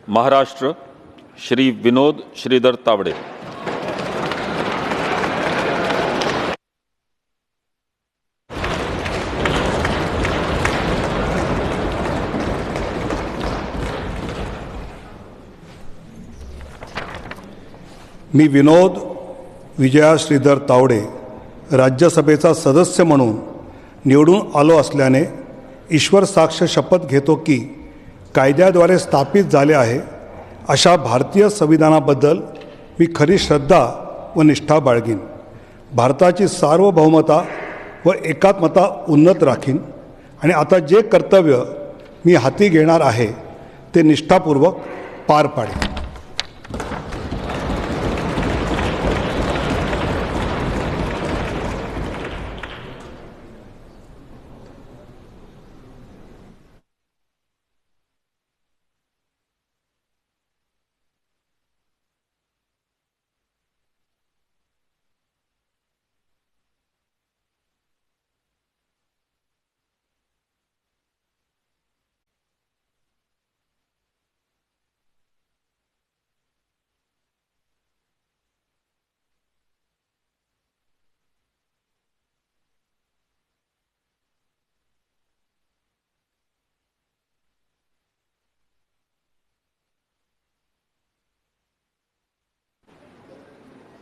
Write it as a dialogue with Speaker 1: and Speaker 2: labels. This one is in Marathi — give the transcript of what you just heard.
Speaker 1: महाराष्ट्र श्री विनोद श्रीधर तावडे।
Speaker 2: मी विनोद विजया श्रीधर तावडे राज्यसभेचा सदस्य म्हणून निवडून आलो असल्याने ईश्वर साक्ष शपथ घेतो की कायद्याद्वारे स्थापित झाले आहे अशा भारतीय संविधानाबद्दल मी खरी श्रद्धा व निष्ठा बाळगीन, भारताची सार्वभौमता व एकात्मता उन्नत राखीन आणि आता जे कर्तव्य मी हाती घेणार आहे ते निष्ठापूर्वक पार पाडेन।